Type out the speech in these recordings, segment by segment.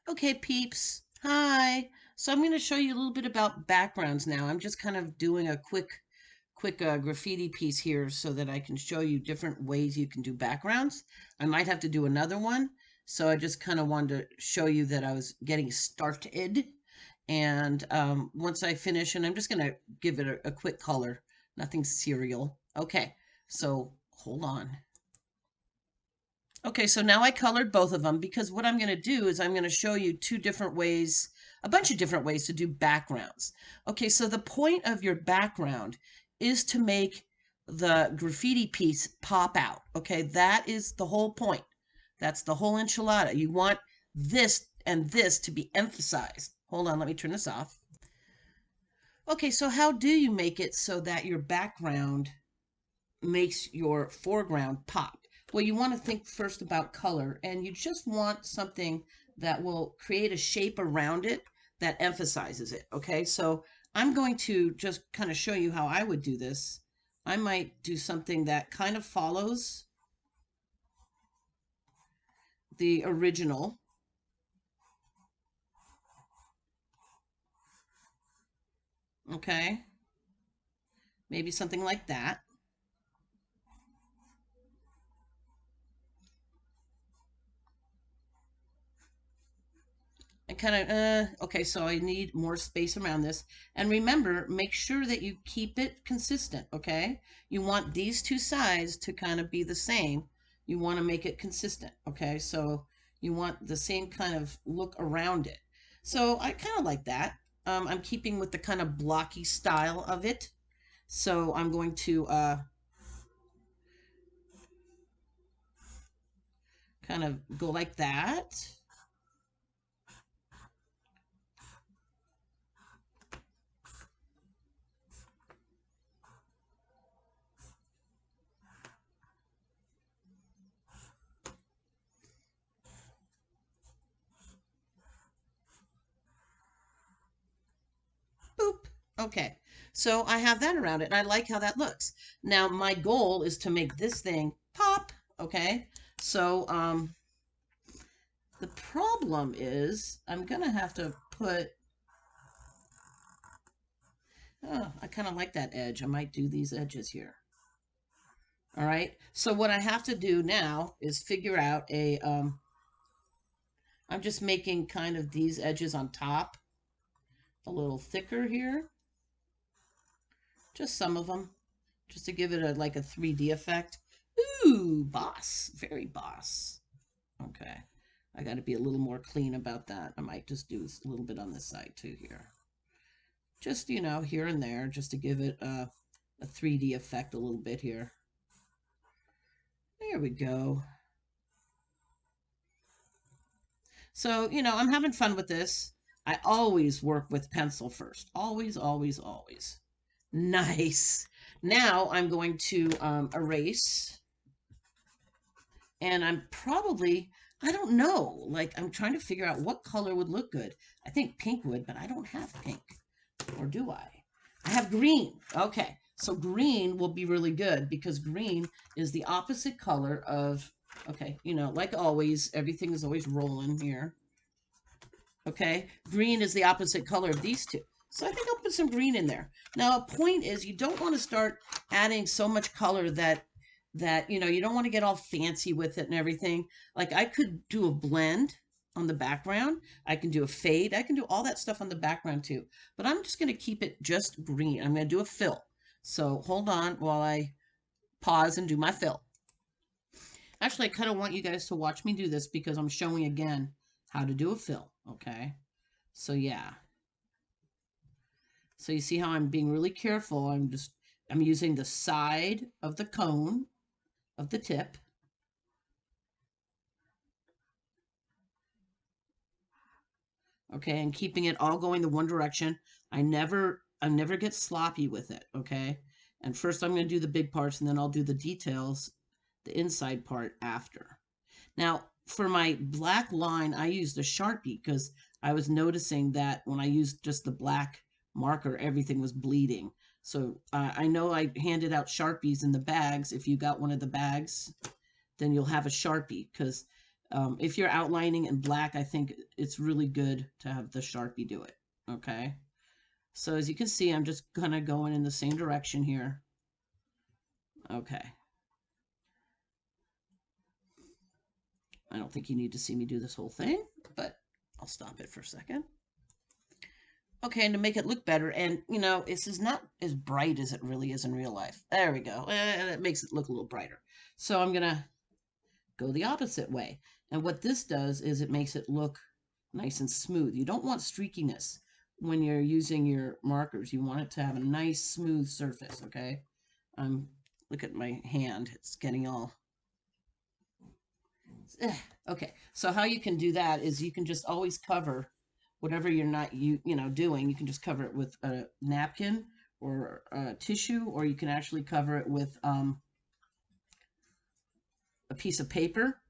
Okay, peeps. Hi. So I'm going to show you a little bit about backgrounds now. I'm just kind of doing a quick graffiti piece here so that I can show you different ways you can do backgrounds. I might have to do another one. So I just kind of wanted to show you that I was getting started. And once I finish, and I'm just going to give it a quick color, nothing serial. Okay, so hold on. Okay, so now I colored both of them because what I'm going to do is I'm going to show you two different ways, a bunch of different ways to do backgrounds. Okay, so the point of your background is to make the graffiti piece pop out. Okay, that is the whole point. That's the whole enchilada. You want this and this to be emphasized. Hold on, let me turn this off. Okay, so how do you make it so that your background makes your foreground pop? Well, you want to think first about color, and you just want something that will create a shape around it that emphasizes it. Okay, so I'm going to just kind of show you how I would do this. I might do something that kind of follows the original. Okay, maybe something like that. And kind of, okay, so I need more space around this. And remember, make sure that you keep it consistent, okay? You want these two sides to kind of be the same. You want to make it consistent, okay? So you want the same kind of look around it. So I kind of like that. I'm keeping with the kind of blocky style of it. So I'm going to kind of go like that. Boop. Okay. So I have that around it and I like how that looks. Now my goal is to make this thing pop. Okay. So the problem is I'm gonna have to put, oh, I kind of like that edge. I might do these edges here. All right. So what I have to do now is figure out a I'm just making kind of these edges on top a little thicker here. Just some of them, just to give it a like a 3D effect. Ooh, boss, very boss. Okay, I got to be a little more clean about that. I might just do a little bit on this side too here. Just, here and there, just to give it a 3D effect a little bit here. There we go. So, I'm having fun with this. I always work with pencil first. Always, always, always. Nice. Now I'm going to erase. And I don't know, like I'm trying to figure out what color would look good. I think pink would, but I don't have pink. Or do I? I have green. Okay, so green will be really good because green is the opposite color of, okay, like always, everything is always rolling here. Okay, green is the opposite color of these two. So I think I'll put some green in there. Now, a point is you don't want to start adding so much color that you don't want to get all fancy with it and everything. Like I could do a blend on the background. I can do a fade. I can do all that stuff on the background too. But I'm just going to keep it just green. I'm going to do a fill. So hold on while I pause and do my fill. Actually, I kind of want you guys to watch me do this because I'm showing again how to do a fill. Okay. So yeah. So you see how I'm being really careful. I'm using the side of the cone of the tip. Okay, and keeping it all going the one direction. I never get sloppy with it, okay? And first I'm going to do the big parts and then I'll do the details, the inside part after. Now, for my black line, I used a Sharpie because I was noticing that when I used just the black marker, everything was bleeding. So I know I handed out Sharpies in the bags. If you got one of the bags, then you'll have a Sharpie because If you're outlining in black, I think it's really good to have the Sharpie do it. Okay. So as you can see, I'm just kind of going in the same direction here. Okay. I don't think you need to see me do this whole thing, but I'll stop it for a second. Okay, and to make it look better, and you know, this is not as bright as it really is in real life. There we go. It makes it look a little brighter. So I'm gonna go the opposite way. And what this does is it makes it look nice and smooth. You don't want streakiness when you're using your markers. You want it to have a nice smooth surface, okay? Look at my hand. It's getting all okay. So how you can do that is you can just always cover whatever you're not doing. You can just cover it with a napkin or a tissue, or you can actually cover it with a piece of paper,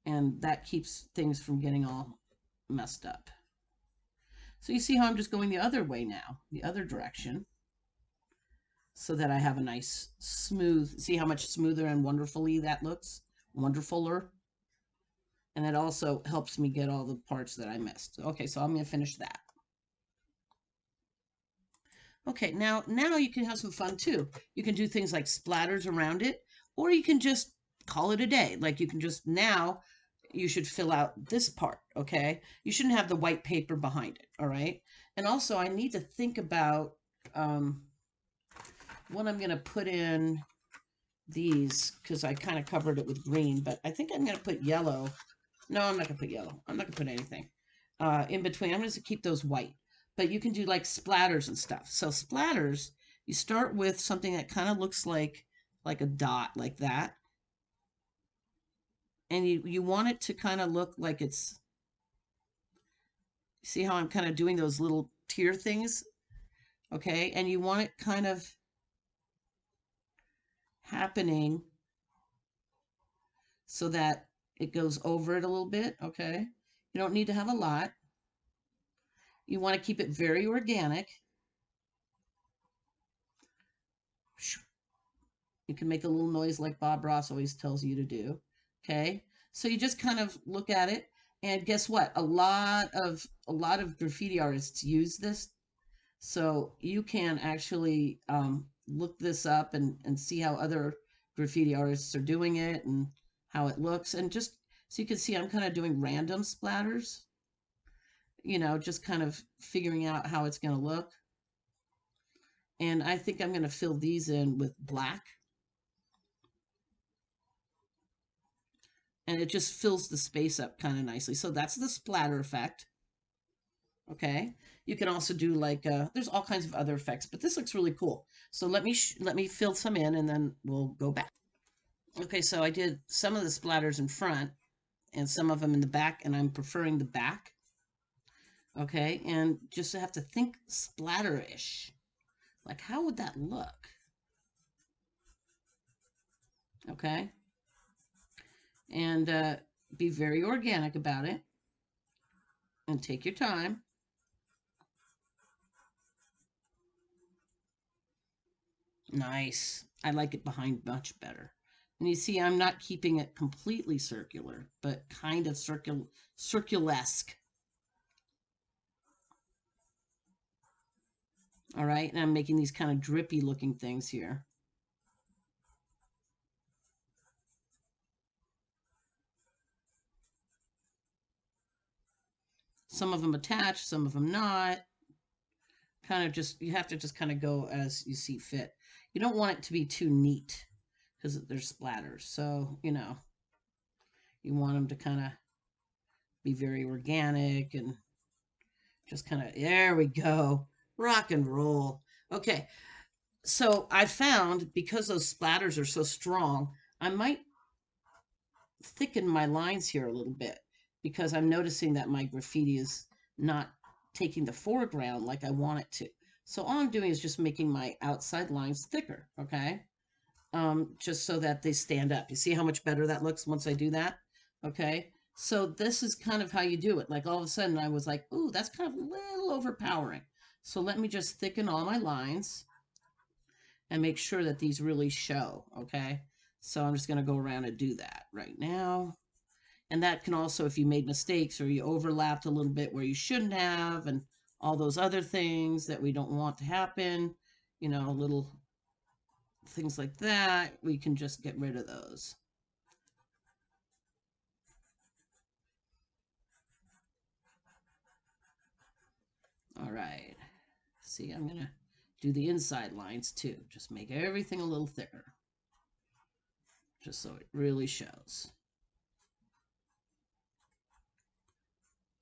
and that keeps things from getting all messed up. So you see how I'm just going the other way now, the other direction, so that I have a nice smooth, see how much smoother and wonderfully that looks? Wonderfuler. And it also helps me get all the parts that I missed. Okay, so I'm going to finish that. Okay, now you can have some fun too. You can do things like splatters around it, or you can just call it a day. Like you can just now you should fill out this part, okay? You shouldn't have the white paper behind it, all right? And also I need to think about what I'm going to put in these, because I kind of covered it with green, but I think I'm going to put yellow. No, I'm not going to put yellow. I'm not going to put anything in between. I'm going to keep those white. But you can do like splatters and stuff. So splatters, you start with something that kind of looks like a dot like that. And you want it to kind of look like it's, see how I'm kind of doing those little tear things? Okay, and you want it kind of happening so that it goes over it a little bit, okay? You don't need to have a lot. You want to keep it very organic. You can make a little noise like Bob Ross always tells you to do, okay? So you just kind of look at it, and guess what? A lot of graffiti artists use this, so you can actually look this up and see how other graffiti artists are doing it and how it looks. And just so you can see, I'm kind of doing random splatters, just kind of figuring out how it's going to look. And I think I'm going to fill these in with black. And it just fills the space up kind of nicely. So that's the splatter effect. Okay. You can also do like, there's all kinds of other effects, but this looks really cool. So let me fill some in and then we'll go back. Okay, so I did some of the splatters in front and some of them in the back, and I'm preferring the back. Okay, and just have to think splatter-ish. Like, how would that look? Okay. And be very organic about it. And take your time. Nice. I like it behind much better. And you see, I'm not keeping it completely circular, but kind of circulesque. All right, and I'm making these kind of drippy looking things here. Some of them attached, some of them not. Kind of just, you have to just kind of go as you see fit. You don't want it to be too neat because there's splatters. So, you want them to kind of be very organic and just kind of, there we go. Rock and roll. Okay. So I found, because those splatters are so strong, I might thicken my lines here a little bit, because I'm noticing that my graffiti is not taking the foreground like I want it to. So all I'm doing is just making my outside lines thicker, okay? Just so that they stand up. You see how much better that looks once I do that? Okay, so this is kind of how you do it. Like all of a sudden I was like, ooh, that's kind of a little overpowering. So let me just thicken all my lines and make sure that these really show, okay? So I'm just going to go around and do that right now. And that can also, if you made mistakes or you overlapped a little bit where you shouldn't have, and all those other things that we don't want to happen, little things like that, we can just get rid of those. All right. See, I'm going to do the inside lines too. Just make everything a little thicker, just so it really shows.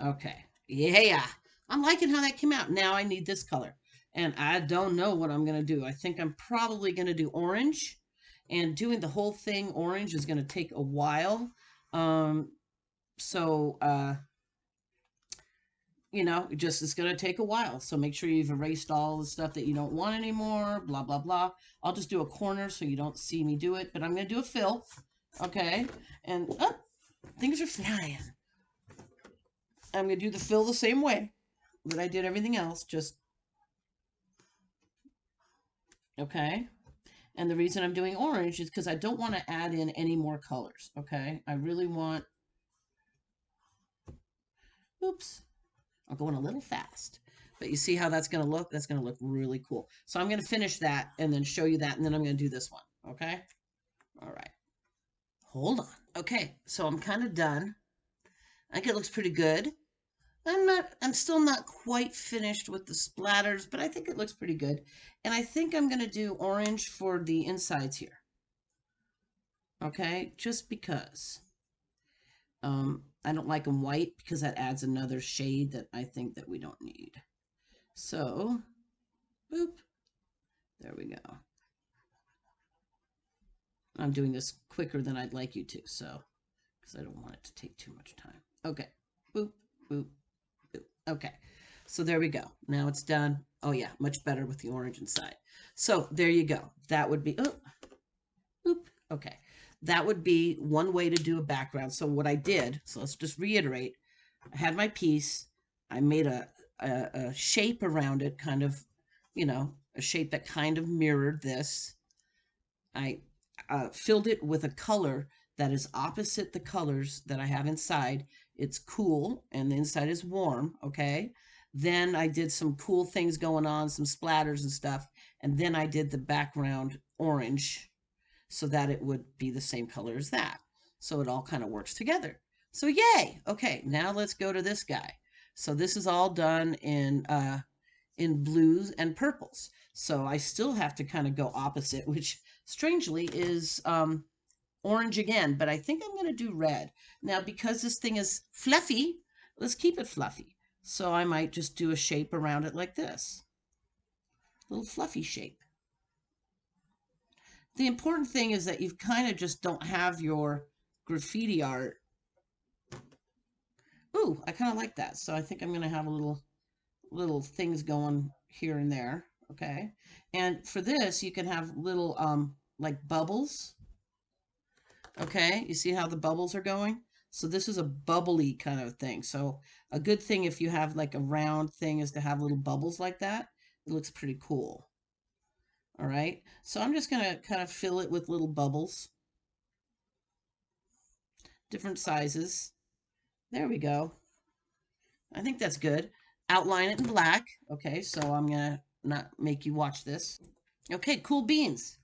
Okay. Yeah. I'm liking how that came out. Now I need this color. And I don't know what I'm going to do. I think I'm probably going to do orange. And doing the whole thing orange is going to take a while. So, it's going to take a while. So make sure you've erased all the stuff that you don't want anymore, blah, blah, blah. I'll just do a corner so you don't see me do it. But I'm going to do a fill. Okay. And, things are flying. I'm going to do the fill the same way that I did everything else, just, okay? And the reason I'm doing orange is because I don't want to add in any more colors, okay? I really want, oops, I'm going a little fast. But you see how that's going to look? That's going to look really cool. So I'm going to finish that and then show you that, and then I'm going to do this one, okay? All right. Hold on. Okay, so I'm kind of done. I think it looks pretty good. I'm still not quite finished with the splatters, but I think it looks pretty good. And I think I'm going to do orange for the insides here. Okay, just because. I don't like them white because that adds another shade that I think that we don't need. So, boop. There we go. I'm doing this quicker than I'd like you to, so, because I don't want it to take too much time. Okay, boop, boop. Okay, so there we go. Now it's done. Oh yeah, much better with the orange inside. So there you go. That would be, okay. That would be one way to do a background. So what I did, so let's just reiterate. I had my piece. I made a shape around it, kind of, a shape that kind of mirrored this. I filled it with a color that is opposite the colors that I have inside. It's cool and the inside is warm, okay? Then I did some cool things going on, some splatters and stuff, and then I did the background orange so that it would be the same color as that. So it all kind of works together. So yay! Okay, now let's go to this guy. So this is all done in blues and purples. So I still have to kind of go opposite, which strangely is orange again, but I think I'm going to do red. Now, because this thing is fluffy, let's keep it fluffy. So I might just do a shape around it like this. Little fluffy shape. The important thing is that you kind of just don't have your graffiti art. Ooh, I kind of like that. So I think I'm going to have a little things going here and there. Okay. And for this, you can have little, like bubbles. Okay, you see how the bubbles are going? So this is a bubbly kind of thing. So a good thing if you have like a round thing is to have little bubbles like that. It looks pretty cool. All right, so I'm just going to kind of fill it with little bubbles. Different sizes. There we go. I think that's good. Outline it in black. Okay, so I'm going to not make you watch this. Okay, cool beans.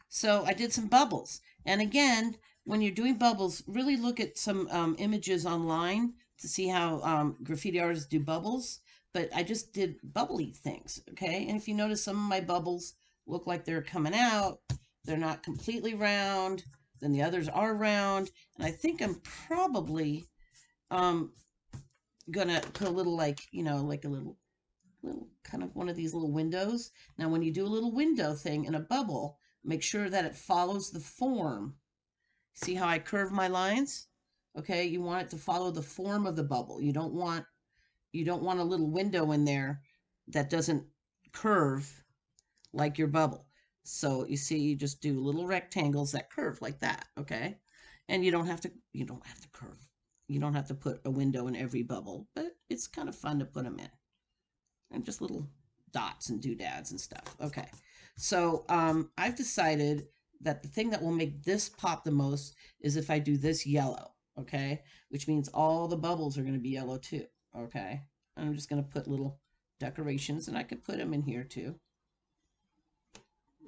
So I did some bubbles. And again, when you're doing bubbles, really look at some images online to see how graffiti artists do bubbles. But I just did bubbly things, okay? And if you notice, some of my bubbles look like they're coming out. They're not completely round. Then the others are round. And I think I'm probably gonna put a little, like, like a little kind of one of these little windows. Now, when you do a little window thing in a bubble, make sure that it follows the form. See how I curve my lines? Okay, you want it to follow the form of the bubble. You don't want a little window in there that doesn't curve like your bubble. So you see, you just do little rectangles that curve like that, okay? And you don't have to curve. You don't have to put a window in every bubble, but it's kind of fun to put them in. And just little dots and doodads and stuff. Okay, so I've decided that the thing that will make this pop the most is if I do this yellow. okay? Which means all the bubbles are going to be yellow too, okay? I'm just going to put little decorations, and I could put them in here too.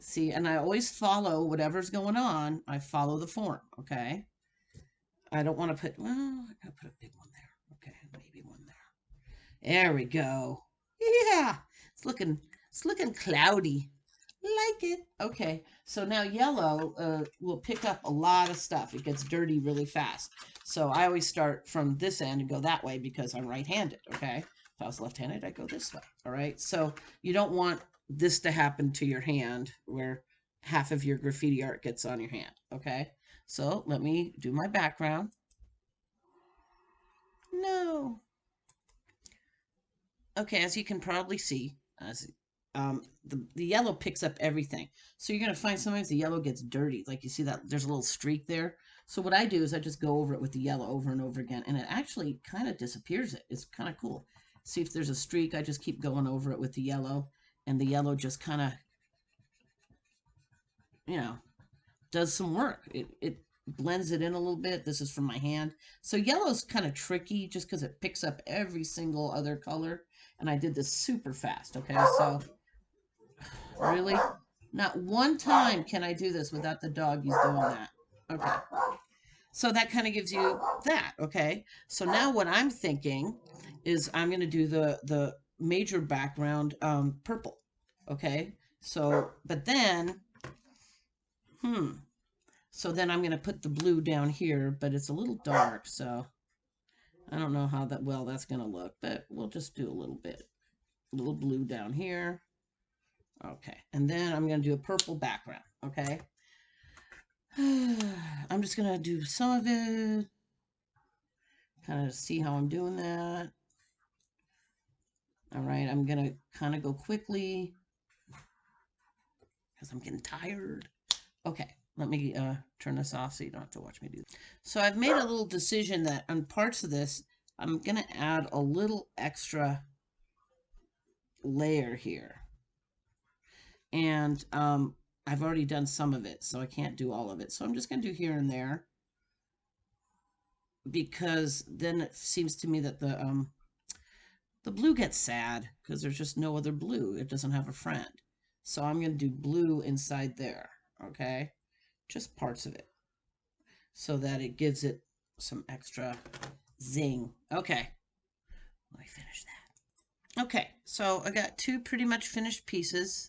See, and I always follow whatever's going on. I follow the form, okay? I don't want to put, well, I gotta put a big one there. Okay, maybe one there. There we go. Yeah, it's looking cloudy. Like it. Okay, so now yellow will pick up a lot of stuff. It gets dirty really fast. So I always start from this end and go that way because I'm right-handed, okay? If I was left-handed, I'd go this way, all right? So you don't want this to happen to your hand where half of your graffiti art gets on your hand, okay? So let me do my background. No. Okay, as you can probably see, the yellow picks up everything. So you're going to find sometimes the yellow gets dirty. Like you see that there's a little streak there. So what I do is I just go over it with the yellow over and over again, and it actually kind of disappears it. It's kind of cool. See if there's a streak, I just keep going over it with the yellow, and the yellow just kind of, you know, does some work. It blends it in a little bit. This is from my hand. So yellow's kind of tricky just because it picks up every single other color. And I did this super fast, okay? So, really? Not one time can I do this without the doggies doing that. Okay. So that kind of gives you that, okay? So now what I'm thinking is I'm going to do the major background purple, okay? So, but then, so then I'm going to put the blue down here, but it's a little dark, so I don't know how that well that's going to look, but we'll just do a little bit. A little blue down here. Okay, and then I'm going to do a purple background, okay? I'm just going to do some of it, kind of see how I'm doing that. All right, I'm going to kind of go quickly because I'm getting tired. Okay, let me turn this off so you don't have to watch me do this. So I've made a little decision that on parts of this, I'm going to add a little extra layer here. And I've already done some of it, so I can't do all of it. So I'm just going to do here and there, because then it seems to me that the blue gets sad because there's just no other blue. It doesn't have a friend. So I'm going to do blue inside there, okay? Just parts of it so that it gives it some extra zing. Okay, let me finish that. Okay, so I got two pretty much finished pieces.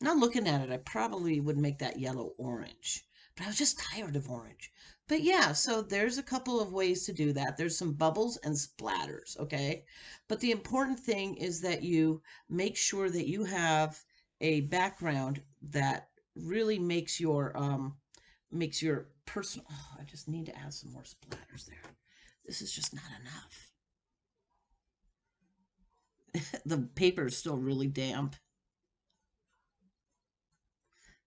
Not looking at it, I probably would make that yellow orange, but I was just tired of orange. But yeah, so there's a couple of ways to do that. There's some bubbles and splatters, okay? But the important thing is that you make sure that you have a background that really makes your personal. Oh, I just need to add some more splatters there. This is just not enough. The paper is still really damp.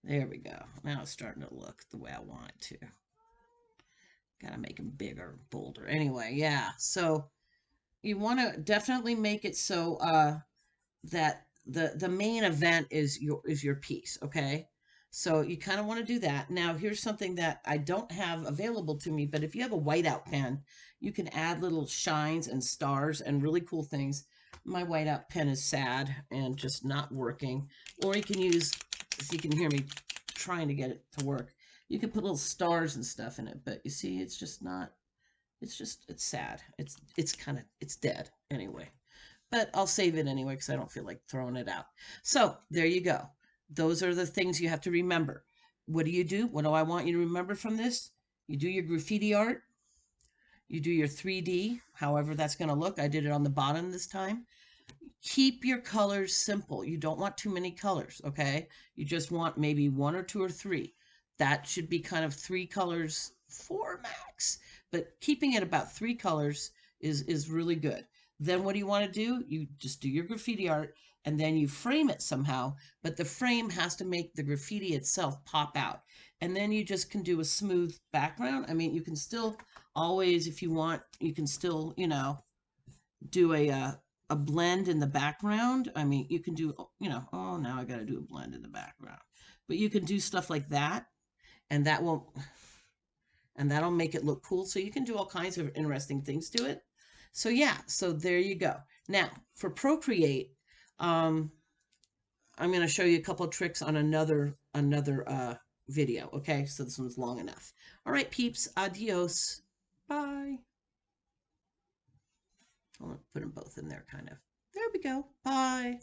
There we go. Now it's starting to look the way I want it to. Gotta make them bigger, bolder. Anyway, yeah. So you want to definitely make it so that the main event is your piece, okay? So you kind of want to do that. Now, here's something that I don't have available to me, but if you have a whiteout pen, you can add little shines and stars and really cool things. My whiteout pen is sad and just not working. Or you can use, so you can hear me trying to get it to work. You can put little stars and stuff in it, but you see, it's just not, it's sad. It's dead anyway. But I'll save it anyway because I don't feel like throwing it out. So there you go. Those are the things you have to remember. What do you do? What do I want you to remember from this? You do your graffiti art. You do your 3D, however that's going to look. I did it on the bottom this time. Keep your colors simple. You don't want too many colors, okay? You just want maybe one or two or three. That should be kind of 3 colors, 4 max. But keeping it about 3 colors is really good. Then what do you want to do? You just do your graffiti art and then you frame it somehow, but the frame has to make the graffiti itself pop out. And then you just can do a smooth background. I mean, you can still always, if you want, you can still, you know, do a blend in the background. I mean, you can do, you know, oh, now I got to do a blend in the background. But you can do stuff like that, and that won't, and that'll make it look cool. So you can do all kinds of interesting things to it. So yeah, so there you go. Now for Procreate, I'm going to show you a couple of tricks on another video. Okay, so this one's long enough. All right, peeps, adios. Bye. I'll put them both in there, kind of. There we go. Bye.